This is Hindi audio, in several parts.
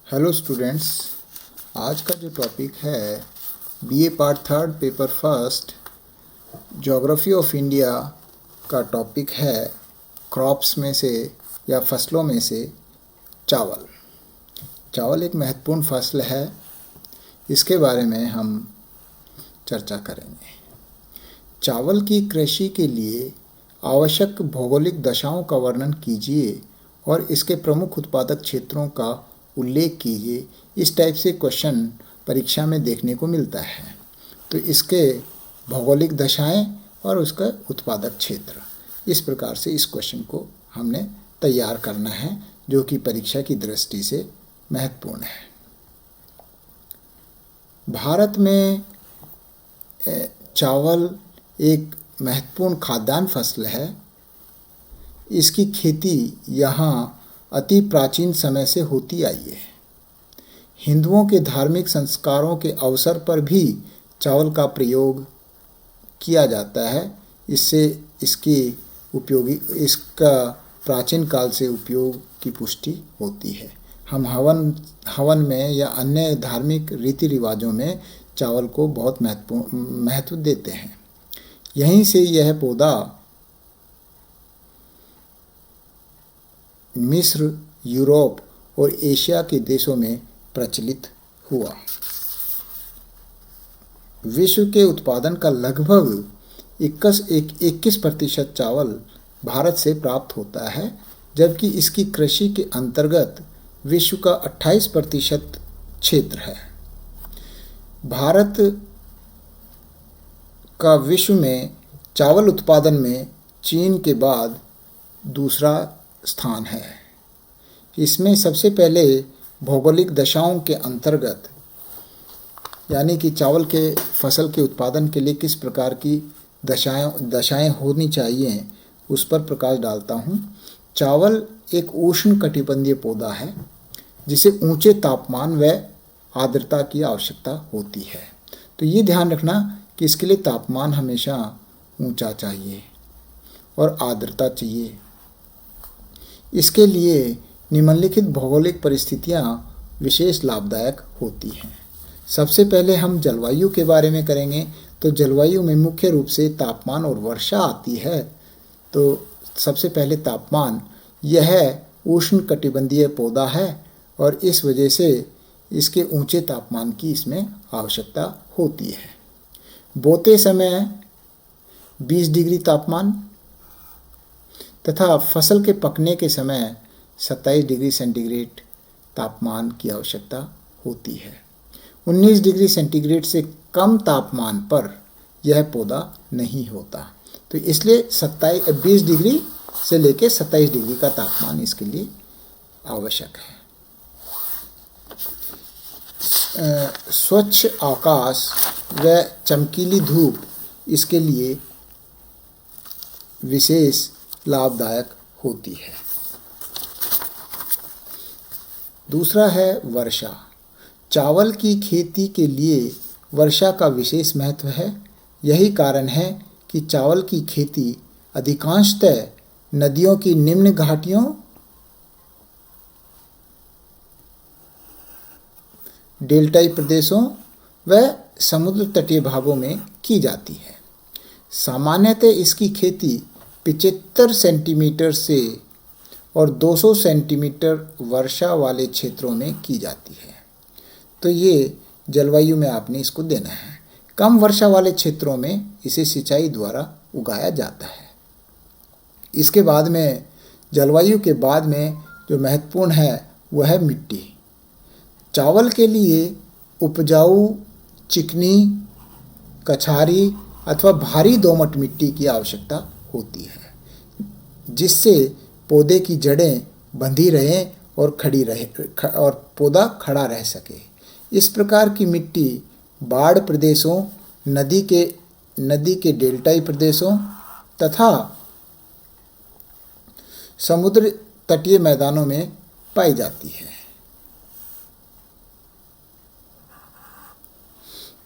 हेलो स्टूडेंट्स, आज का जो टॉपिक है BA part third paper first geography of India का टॉपिक है क्रॉप्स में से या फसलों में से चावल। चावल एक महत्वपूर्ण फसल है, इसके बारे में हम चर्चा करेंगे। चावल की कृषि के लिए आवश्यक भौगोलिक दशाओं का वर्णन कीजिए और इसके प्रमुख उत्पादक क्षेत्रों का उल्लेख कीजिए। इस टाइप से क्वेश्चन परीक्षा में देखने को मिलता है। तो इसके भौगोलिक दशाएं और उसका उत्पादक क्षेत्र, इस प्रकार से इस क्वेश्चन को हमने तैयार करना है, जो कि परीक्षा की दृष्टि से महत्वपूर्ण है। भारत में चावल एक महत्वपूर्ण खाद्यान्न फसल है। इसकी खेती यहाँ अति प्राचीन समय से होती आई है। हिंदुओं के धार्मिक संस्कारों के अवसर पर भी चावल का प्रयोग किया जाता है। इससे इसका प्राचीन काल से उपयोग की पुष्टि होती है। हम हवन में या अन्य धार्मिक रीति रिवाजों में चावल को बहुत महत्व देते हैं। यहीं से यह पौधा मिस्र, यूरोप और एशिया के देशों में प्रचलित हुआ। विश्व के उत्पादन का लगभग 21% चावल भारत से प्राप्त होता है, जबकि इसकी कृषि के अंतर्गत विश्व का 28% क्षेत्र है। भारत का विश्व में चावल उत्पादन में चीन के बाद दूसरा स्थान है। इसमें सबसे पहले भौगोलिक दशाओं के अंतर्गत, यानी कि चावल के फसल के उत्पादन के लिए किस प्रकार की दशाएं होनी चाहिए, उस पर प्रकाश डालता हूँ। चावल एक उष्णकटिबंधीय पौधा है जिसे ऊंचे तापमान व आर्द्रता की आवश्यकता होती है। तो ये ध्यान रखना कि इसके लिए तापमान हमेशा ऊंचा चाहिए और आर्द्रता चाहिए। इसके लिए निम्नलिखित भौगोलिक परिस्थितियां विशेष लाभदायक होती हैं। सबसे पहले हम जलवायु के बारे में करेंगे। तो जलवायु में मुख्य रूप से तापमान और वर्षा आती है। तो सबसे पहले तापमान, यह उष्णकटिबंधीय पौधा है और इस वजह से इसके ऊंचे तापमान की इसमें आवश्यकता होती है। बोते समय 20 डिग्री तापमान तथा फसल के पकने के समय 27 डिग्री सेंटीग्रेड तापमान की आवश्यकता होती है। 19 डिग्री सेंटीग्रेड से कम तापमान पर यह पौधा नहीं होता। तो इसलिए 20 डिग्री से लेकर 27 डिग्री का तापमान इसके लिए आवश्यक है। स्वच्छ आकाश व चमकीली धूप इसके लिए विशेष लाभदायक होती है। दूसरा है वर्षा। चावल की खेती के लिए वर्षा का विशेष महत्व है। यही कारण है कि चावल की खेती अधिकांशतः नदियों की निम्न घाटियों, डेल्टाई प्रदेशों व समुद्र तटीय भागों में की जाती है। सामान्यतः इसकी खेती 75 सेंटीमीटर से और 200 सेंटीमीटर वर्षा वाले क्षेत्रों में की जाती है। तो ये जलवायु में आपने इसको देना है। कम वर्षा वाले क्षेत्रों में इसे सिंचाई द्वारा उगाया जाता है। इसके बाद में, जलवायु के बाद में जो महत्वपूर्ण है वह है मिट्टी। चावल के लिए उपजाऊ, चिकनी, कछारी अथवा भारी दोमट मिट्टी की आवश्यकता होती है, जिससे पौधे की जड़ें बंधी रहें और और पौधा खड़ा रह सके। इस प्रकार की मिट्टी बाढ़ प्रदेशों, नदी के डेल्टाई प्रदेशों तथा समुद्र तटीय मैदानों में पाई जाती है।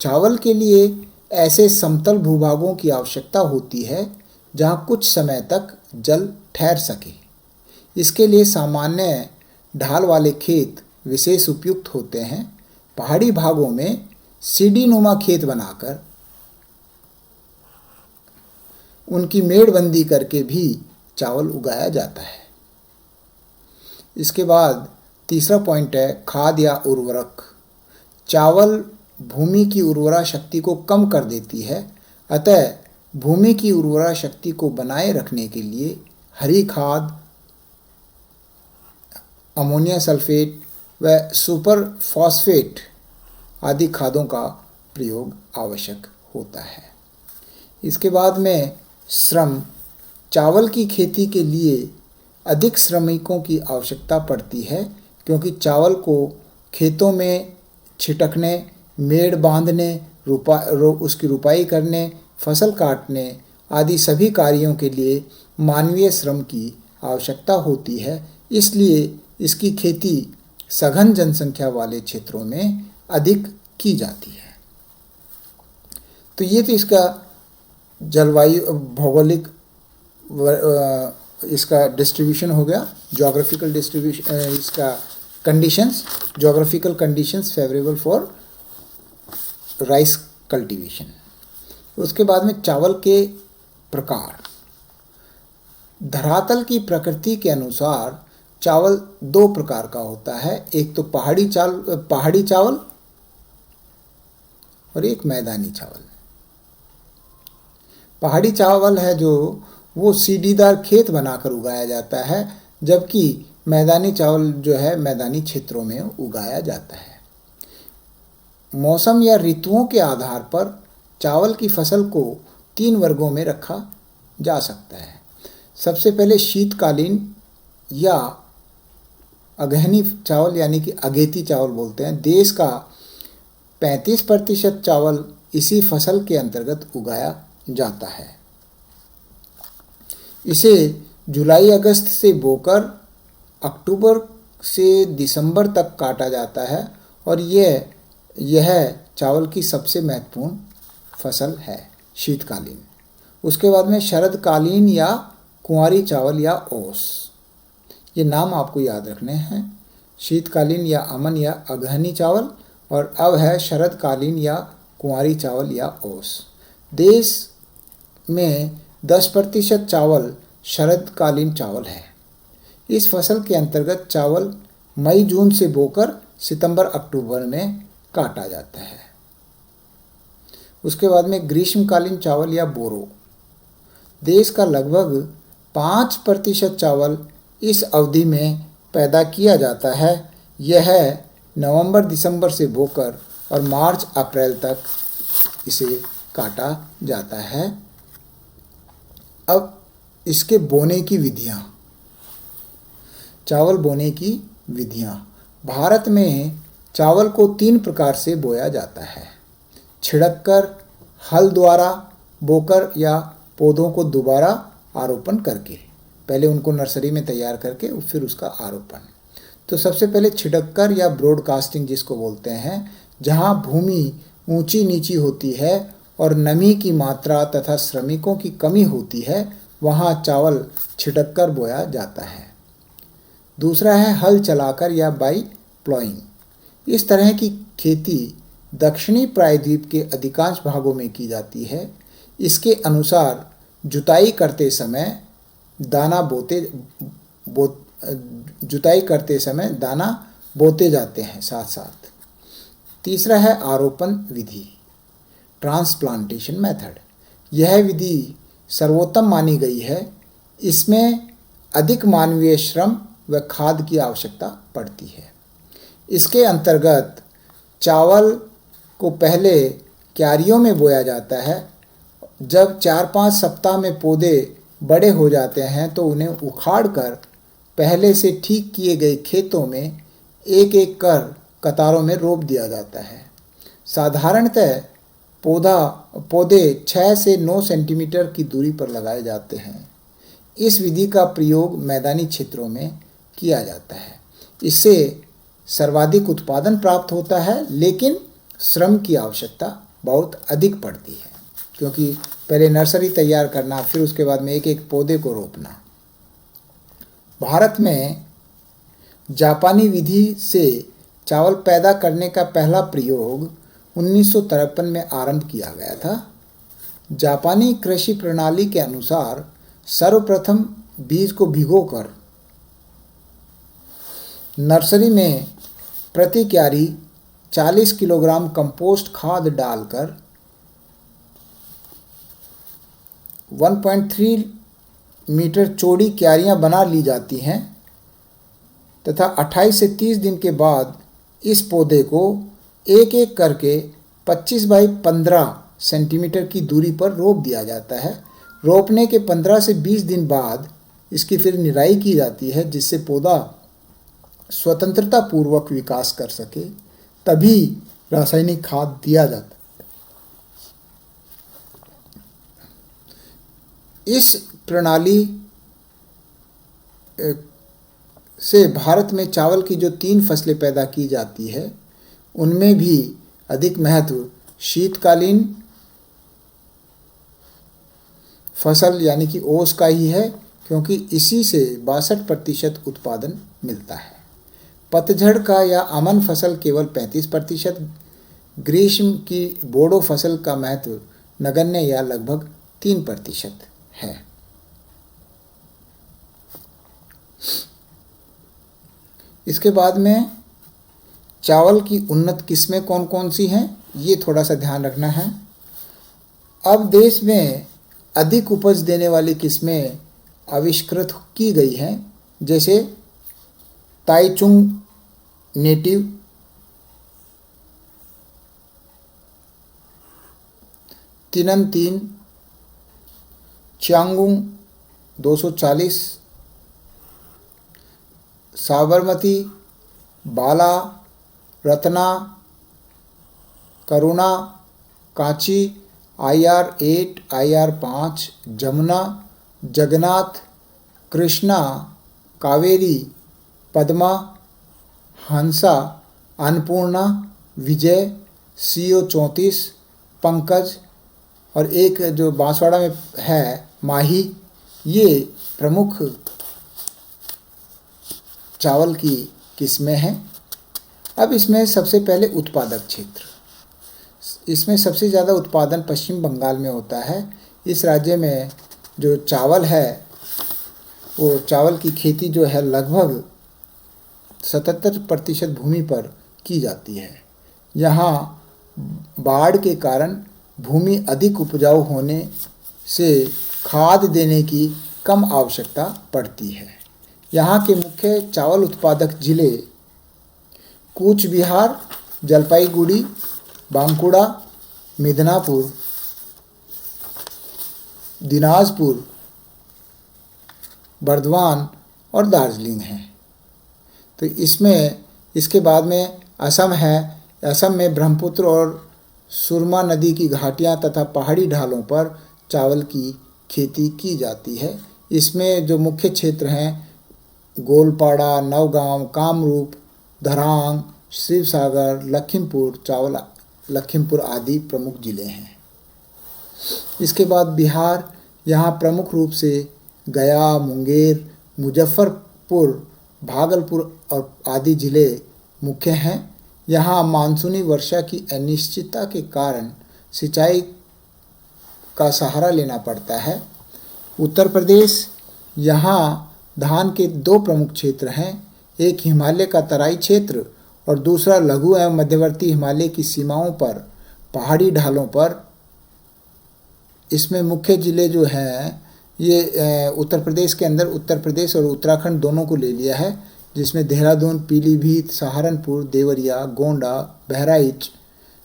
चावल के लिए ऐसे समतल भूभागों की आवश्यकता होती है जहां कुछ समय तक जल ठहर सके। इसके लिए सामान्य ढाल वाले खेत विशेष उपयुक्त होते हैं। पहाड़ी भागों में सीढ़ी नुमा खेत बनाकर उनकी मेड़बंदी करके भी चावल उगाया जाता है। इसके बाद तीसरा पॉइंट है खाद या उर्वरक। चावल भूमि की उर्वरा शक्ति को कम कर देती है, अतः भूमि की उर्वरा शक्ति को बनाए रखने के लिए हरी खाद, अमोनिया सल्फेट व सुपर फॉस्फेट आदि खादों का प्रयोग आवश्यक होता है। इसके बाद में श्रम। चावल की खेती के लिए अधिक श्रमिकों की आवश्यकता पड़ती है, क्योंकि चावल को खेतों में छिटकने, मेड़ बांधने, उसकी रुपाई करने, फसल काटने आदि सभी कार्यों के लिए मानवीय श्रम की आवश्यकता होती है। इसलिए इसकी खेती सघन जनसंख्या वाले क्षेत्रों में अधिक की जाती है। तो ये तो इसका जलवायु भौगोलिक इसका डिस्ट्रीब्यूशन हो गया, जोग्राफिकल डिस्ट्रीब्यूशन, इसका conditions, geographical conditions favourable for rice cultivation. उसके बाद में चावल के प्रकार। धरातल की प्रकृति के अनुसार चावल दो प्रकार का होता है, एक तो पहाड़ी चावल और एक मैदानी चावल। पहाड़ी चावल है जो वो सीढ़ीदार खेत बनाकर उगाया जाता है, जबकि मैदानी चावल जो है मैदानी क्षेत्रों में उगाया जाता है। मौसम या ऋतुओं के आधार पर चावल की फसल को 3 वर्गों में रखा जा सकता है। सबसे पहले शीतकालीन या अगहनी चावल यानी कि अगेती चावल बोलते हैं। देश का 35% चावल इसी फसल के अंतर्गत उगाया जाता है। इसे जुलाई अगस्त से बोकर अक्टूबर से दिसंबर तक काटा जाता है और यह चावल की सबसे महत्वपूर्ण फसल है शीतकालीन। उसके बाद में शरदकालीन या कुंवारी चावल या ओस, ये नाम आपको याद रखने हैं। शीतकालीन या अमन या अगहनी चावल, और अब है शरदकालीन या कुंवारी चावल या ओस। देश में 10% चावल शरदकालीन चावल है। इस फसल के अंतर्गत चावल मई जून से बोकर सितंबर अक्टूबर में काटा जाता है। उसके बाद में ग्रीष्मकालीन चावल या बोरो। देश का लगभग 5% चावल इस अवधि में पैदा किया जाता है। यह नवंबर दिसंबर से बोकर और मार्च अप्रैल तक इसे काटा जाता है। अब इसके बोने की विधियाँ। चावल बोने की विधियाँ। भारत में चावल को 3 प्रकार से बोया जाता है। छिड़ककर, हल द्वारा बोकर या पौधों को दोबारा आरोपण करके। पहले उनको नर्सरी में तैयार करके फिर उसका आरोपण। तो सबसे पहले छिड़ककर या ब्रॉडकास्टिंग जिसको बोलते हैं, जहाँ भूमि ऊंची नीची होती है और नमी की मात्रा तथा श्रमिकों की कमी होती है, वहाँ चावल छिड़ककर बोया जाता है। दूसरा है हल चलाकर या बाई प्लॉइंग। इस तरह की खेती दक्षिणी प्रायद्वीप के अधिकांश भागों में की जाती है। इसके अनुसार जुताई करते समय दाना बोते जाते हैं साथ साथ। तीसरा है आरोपण विधि, ट्रांसप्लांटेशन मेथड। यह विधि सर्वोत्तम मानी गई है। इसमें अधिक मानवीय श्रम व खाद की आवश्यकता पड़ती है। इसके अंतर्गत चावल को पहले क्यारियों में बोया जाता है। जब 4-5 सप्ताह में पौधे बड़े हो जाते हैं तो उन्हें उखाड़कर पहले से ठीक किए गए खेतों में एक एक कर कतारों में रोप दिया जाता है। साधारणतः पौधे 6 से 9 सेंटीमीटर की दूरी पर लगाए जाते हैं। इस विधि का प्रयोग मैदानी क्षेत्रों में किया जाता है। इससे सर्वाधिक उत्पादन प्राप्त होता है, लेकिन श्रम की आवश्यकता बहुत अधिक पड़ती है, क्योंकि पहले नर्सरी तैयार करना, फिर उसके बाद में एक एक पौधे को रोपना। भारत में जापानी विधि से चावल पैदा करने का पहला प्रयोग 1953 में आरंभ किया गया था। जापानी कृषि प्रणाली के अनुसार सर्वप्रथम बीज को भिगोकर नर्सरी में प्रति क्यारी 40 किलोग्राम कंपोस्ट खाद डालकर 1.3 मीटर चौड़ी क्यारियां बना ली जाती हैं तथा 28 से 30 दिन के बाद इस पौधे को एक एक करके 25 बाई 15 सेंटीमीटर की दूरी पर रोप दिया जाता है। रोपने के 15 से 20 दिन बाद इसकी फिर निराई की जाती है, जिससे पौधा स्वतंत्रता पूर्वक विकास कर सके, तभी रासायनिक खाद दिया जाता है। इस प्रणाली से भारत में चावल की जो 3 फसलें पैदा की जाती है, उनमें भी अधिक महत्व शीतकालीन फसल यानी कि ओस का ही है, क्योंकि इसी से 62% उत्पादन मिलता है। पतझड़ का या अमन फसल केवल 35%, ग्रीष्म की बोडो फसल का महत्व नगण्य या लगभग 3% है। इसके बाद में चावल की उन्नत किस्में कौन कौन सी हैं, ये थोड़ा सा ध्यान रखना है। अब देश में अधिक उपज देने वाली किस्में आविष्कृत की गई हैं, जैसे ताइचुंग नेटिव, तिनन 3, चांगुंग 240, साबरमती, बाला, रत्ना, करुणा, कांची, IR8, IR5, जमुना, जगन्नाथ, कृष्णा, कावेरी, पद्मा, हंसा, अन्नपूर्णा, विजय, CO 34, पंकज और एक जो बांसवाड़ा में है माही, ये प्रमुख चावल की किस्में हैं। अब इसमें सबसे पहले उत्पादक क्षेत्र, इसमें सबसे ज़्यादा उत्पादन पश्चिम बंगाल में होता है। इस राज्य में जो चावल है, वो चावल की खेती जो है लगभग 77% भूमि पर की जाती है। यहाँ बाढ़ के कारण भूमि अधिक उपजाऊ होने से खाद देने की कम आवश्यकता पड़ती है। यहाँ के मुख्य चावल उत्पादक जिले कूच बिहार, जलपाईगुड़ी, बांकुड़ा, मिदनापुर, दिनाजपुर, बर्दवान और दार्जिलिंग हैं। तो इसके बाद में असम है। असम में ब्रह्मपुत्र और सुरमा नदी की घाटियाँ तथा पहाड़ी ढालों पर चावल की खेती की जाती है। इसमें जो मुख्य क्षेत्र हैं गोलपाड़ा, नवगांव, कामरूप, धरांग, शिवसागर, लखीमपुर आदि प्रमुख जिले हैं। इसके बाद बिहार, यहाँ प्रमुख रूप से गया, मुंगेर, मुजफ्फरपुर, भागलपुर और आदि जिले मुख्य हैं। यहाँ मानसूनी वर्षा की अनिश्चितता के कारण सिंचाई का सहारा लेना पड़ता है। उत्तर प्रदेश, यहाँ धान के 2 प्रमुख क्षेत्र हैं, एक हिमालय का तराई क्षेत्र और दूसरा लघु एवं मध्यवर्ती हिमालय की सीमाओं पर पहाड़ी ढालों पर। इसमें मुख्य जिले जो हैं ये उत्तर प्रदेश के अंदर उत्तर प्रदेश और उत्तराखंड दोनों को ले लिया है, जिसमें देहरादून, पीलीभीत, सहारनपुर, देवरिया, गोंडा, बहराइच।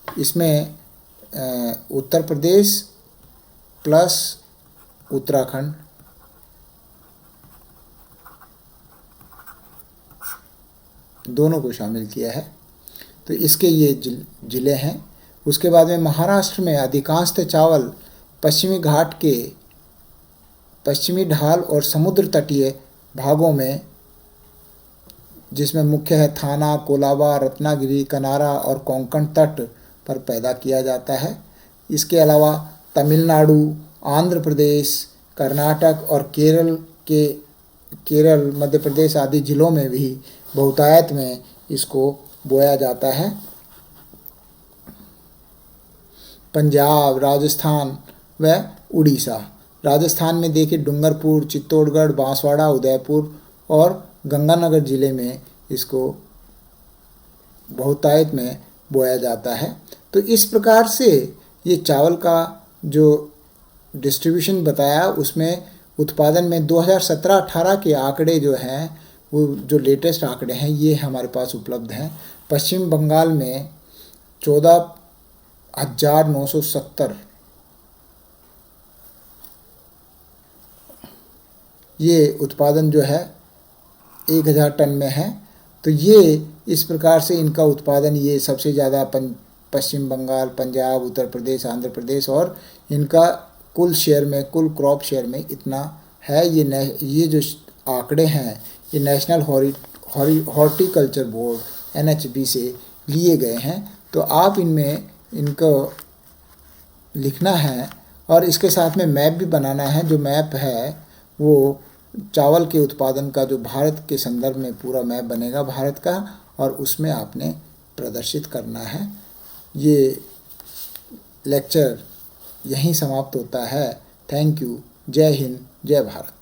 इसमें उत्तर प्रदेश प्लस उत्तराखंड दोनों को शामिल किया है। तो इसके ये जिले हैं। उसके बाद में महाराष्ट्र में अधिकांशतः चावल पश्चिमी घाट के पश्चिमी ढाल और समुद्र तटीय भागों में, जिसमें मुख्य है थाना, कोलाबा, रत्नागिरी, कनारा और कोंकण तट पर पैदा किया जाता है। इसके अलावा तमिलनाडु, आंध्र प्रदेश, कर्नाटक और केरल, मध्य प्रदेश आदि जिलों में भी बहुतायत में इसको बोया जाता है। पंजाब, राजस्थान व उड़ीसा। राजस्थान में देखिए डूंगरपुर, चित्तौड़गढ़, बांसवाड़ा, उदयपुर और गंगानगर जिले में इसको बहुतायत में बोया जाता है। तो इस प्रकार से ये चावल का जो डिस्ट्रीब्यूशन बताया, उसमें उत्पादन में 2017-18 के आंकड़े जो हैं, वो जो लेटेस्ट आंकड़े हैं, ये हमारे पास उपलब्ध हैं। पश्चिम बंगाल में 14,970 ये उत्पादन जो है 1,000 टन में है। तो ये इस प्रकार से इनका उत्पादन ये सबसे ज़्यादा पश्चिम बंगाल, पंजाब, उत्तर प्रदेश, आंध्र प्रदेश, और इनका कुल शेयर में, कुल क्रॉप शेयर में इतना है। ये जो आंकड़े हैं ये नेशनल हॉर्टिकल्चर बोर्ड NHB से लिए गए हैं। तो आप इनमें इनको लिखना है और इसके साथ में मैप भी बनाना है। जो मैप है वो चावल के उत्पादन का जो भारत के संदर्भ में पूरा मैप बनेगा भारत का, और उसमें आपने प्रदर्शित करना है। ये लेक्चर यहीं समाप्त होता है। Thank you. जय हिंद, जय भारत।